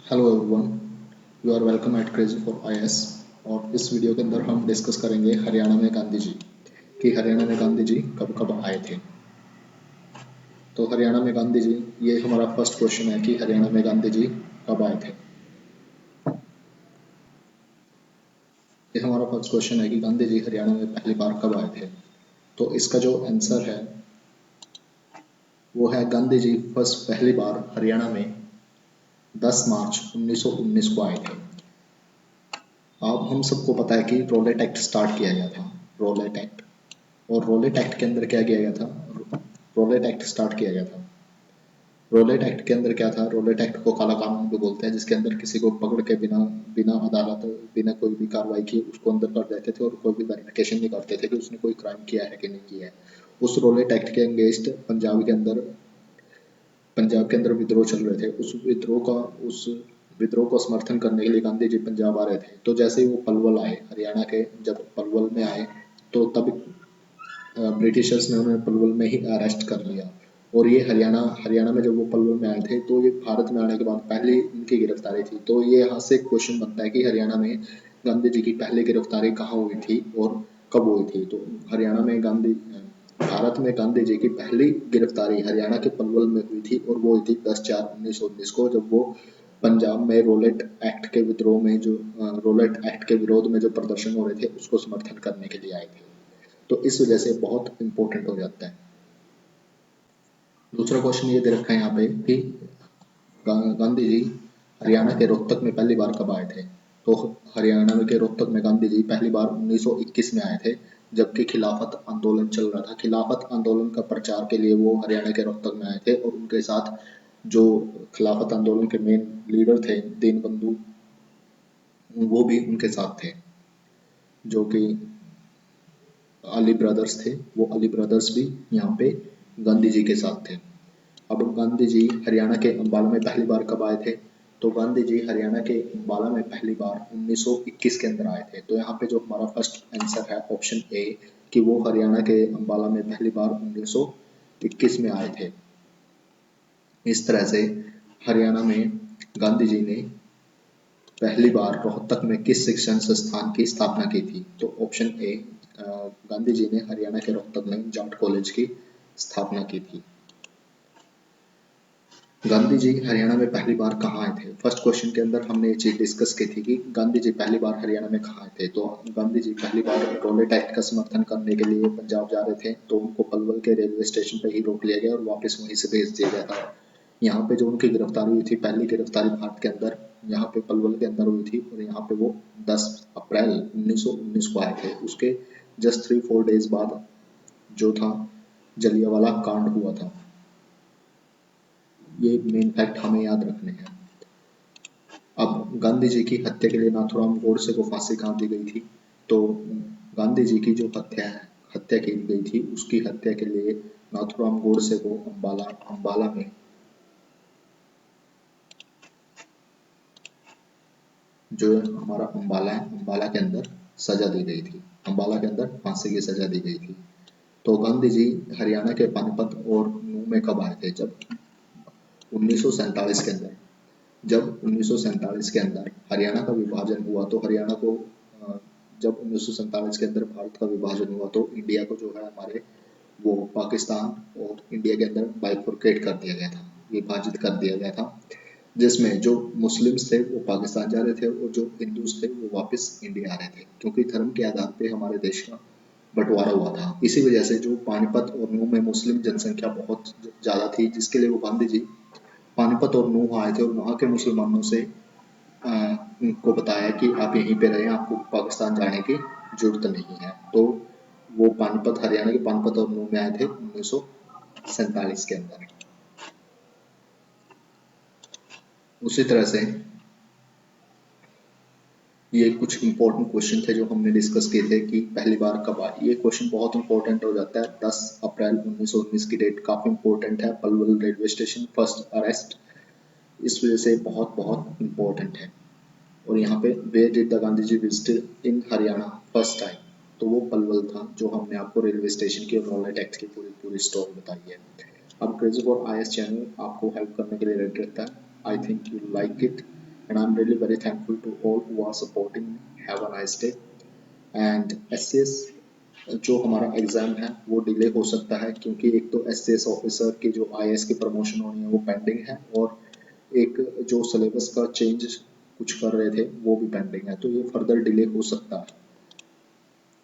Hello everyone, you are welcome at crazy for IAS. और इस video के अंदर हम डिस्कस करेंगे हरियाणा में गांधी जी कि हरियाणा में गांधी जी कब कब आए थे। तो हरियाणा में गांधी जी, ये हमारा फर्स्ट क्वेश्चन है कि हरियाणा में गांधी जी कब आए थे। ये हमारा फर्स्ट क्वेश्चन है कि गांधी जी हरियाणा में पहली बार कब आए थे। तो इसका जो आंसर है वो है गांधी जी फर्स्ट पहली बार हरियाणा में 10 मार्च 1919 को आए थे। अब हम सबको पता है कि रोलेट एक्ट स्टार्ट किया गया था। रोलेट एक्ट, और रोलेट एक्ट के अंदर क्या किया गया था। रोलेट एक्ट स्टार्ट किया गया था। रोलेट एक्ट के अंदर क्या था, रोलेट एक्ट को काला कानून भी बोलते हैं, जिसके अंदर किसी को पकड़ के बिना बिना अदालत बिना कोई भी कार्रवाई किए उसको अंदर कर देते थे और कोई भी वेरिफिकेशन नहीं करते थे कि उसने कोई क्राइम किया है कि नहीं किया है। उस रोलेट एक्ट के अगेंस्ट पंजाब के अंदर विद्रोह चल रहे थे। उस विद्रोह को समर्थन करने के लिए गांधी जी पंजाब आ रहे थे। तो जैसे ही वो पलवल आए, हरियाणा के जब पलवल में आए, तो तब ब्रिटिशर्स ने उन्हें पलवल में ही अरेस्ट कर लिया। और ये हरियाणा हरियाणा में जब वो पलवल में आए थे, तो ये भारत में आने के बाद पहली उनकी गिरफ्तारी थी। तो ये यहाँ से क्वेश्चन बनता है कि हरियाणा में गांधी जी की पहली गिरफ्तारी कहाँ हुई थी और कब हुई थी। तो हरियाणा में भारत में गांधी जी की पहली गिरफ्तारी हरियाणा के पलवल में हुई थी, और वो हुई थी 10/4/1919 को, जब वो पंजाब में रोलेट एक्ट के विरोध में जो प्रदर्शन हो रहे थे उसको समर्थन करने के लिए आए थे। तो इस वजह से बहुत इंपॉर्टेंट हो जाता है। दूसरा क्वेश्चन ये दे रखा है यहाँ पे कि गांधी जी हरियाणा के रोहतक में पहली बार कब आए थे। तो हरियाणा के रोहतक में गांधी जी पहली बार 1921 में आए थे, जबकि खिलाफत आंदोलन चल रहा था। खिलाफत आंदोलन का प्रचार के लिए वो हरियाणा के रोहतक में आए थे, और उनके साथ जो खिलाफत आंदोलन के मेन लीडर थे दीन बंधु, वो भी उनके साथ थे। जो कि अली ब्रदर्स थे, वो अली ब्रदर्स भी यहाँ पे गांधी जी के साथ थे। अब गांधी जी हरियाणा के अंबाला में पहली बार कब आए थे। तो गांधी जी हरियाणा के अंबाला में पहली बार 1921 के अंदर आए थे। तो यहाँ पे जो हमारा फर्स्ट आंसर है ऑप्शन ए, कि वो हरियाणा के अंबाला में पहली बार 1921 में आए थे। इस तरह से हरियाणा में गांधी जी ने पहली बार रोहतक में किस शिक्षण संस्थान की स्थापना की थी। तो ऑप्शन ए, गांधी जी ने हरियाणा के रोहतक में जाट कॉलेज की स्थापना की थी। गांधी जी हरियाणा में पहली बार कहाँ आए थे। फर्स्ट क्वेश्चन के अंदर हमने ये चीज डिस्कस की थी कि गांधी जी पहली बार हरियाणा में कहाँ आए थे। तो गांधी जी पहली बार रोलेट एक्ट का समर्थन करने के लिए पंजाब जा रहे थे, तो उनको पलवल के रेलवे स्टेशन पर ही रोक लिया गया और वापस वहीं से भेज दिया गया था। यहाँ पे जो उनकी गिरफ्तारी हुई थी, पहली गिरफ्तारी भारत के अंदर यहाँ पे पलवल के अंदर हुई थी, और यहाँ पे वो 10 अप्रैल 1919 को आए थे। उसके जस्ट 3-4 डेज बाद जो था जलियांवाला कांड हुआ था। ये मेन फैक्ट हमें याद रखने हैं। अब गांधी जी की हत्या के लिए नाथूराम गोडसे को फांसी कहाँ दी गई थी। तो गांधी जी की जो हत्या की गई थी, उसकी हत्या के लिए नाथूराम गोडसे को अंबाला में जो हमारा अंबाला है, अंबाला के अंदर सजा दी गई थी। अंबाला के अंदर फांसी की सजा दी गई थी। तो गांधी जी हरियाणा के पानीपत और नूह में कब आए थे। जब 1947 के अंदर जब 1947 के अंदर हरियाणा का विभाजन हुआ, तो हरियाणा को जब 1947 के अंदर भारत का विभाजन हुआ, तो इंडिया को जो है हमारे वो पाकिस्तान और इंडिया के अंदर बाइफरकेट कर दिया गया था, विभाजित कर दिया गया था। जिसमें जो मुस्लिम्स थे वो पाकिस्तान जा रहे थे, और जो हिंदूज थे वो वापस इंडिया आ रहे थे, क्योंकि धर्म के आधार पे हमारे देश का बंटवारा हुआ था। इसी वजह से जो पानीपत और नूह में मुस्लिम जनसंख्या बहुत ज़्यादा थी, जिसके लिए वो गांधी जी पानीपत और नूह आए थे, और वहाँ के मुसलमानों से उनको बताया कि आप यहीं पे रहें, आपको पाकिस्तान जाने की जरूरत नहीं है। तो वो पानीपत, हरियाणा के पानीपत और नूह में आए थे 1947 के अंदर। उसी तरह से ये कुछ इंपॉर्टेंट क्वेश्चन थे जो हमने डिस्कस किए थे कि पहली बार कब आई। ये क्वेश्चन बहुत इंपॉर्टेंट हो जाता है। 10 अप्रैल 1919 की डेट काफी इंपॉर्टेंट है। Palwal railway station first arrest, इस वजह से बहुत बहुत इंपॉर्टेंट है। और यहाँ पे where did the Gandhi ji visit in Haryana first time, तो वो पलवल था, जो हमने आपको रेलवे स्टेशन की और रोलेट एक्ट की पूरी पूरी स्टोरी बताई है। अब क्रेजी फॉर आईएएस चैनल आपको हेल्प करने के लिए रेडी रहता है। I think you like it. and I'm really very thankful to all who are supporting me. Have a nice day. And SCS जो हमारा एग्ज़ाम है वो डिले हो सकता है क्योंकि एक तो एससीएस ऑफिसर की जो आईएएस की प्रमोशन होनी है वो पेंडिंग है, और एक जो सिलेबस का चेंज कुछ कर रहे थे वो भी पेंडिंग है, तो ये फर्दर डिले हो सकता है.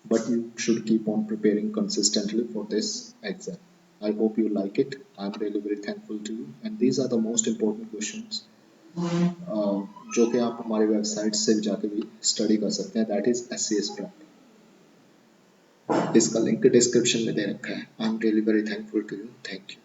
But you should keep on preparing consistently for this exam. I hope you like it. I'm really very thankful to you. And these are the most important questions जो कि आप हमारी वेबसाइट से जाके भी स्टडी कर सकते हैं. That is SCS prep. इसका लिंक डिस्क्रिप्शन में दे रखा है. I am really very thankful to you. Thank you.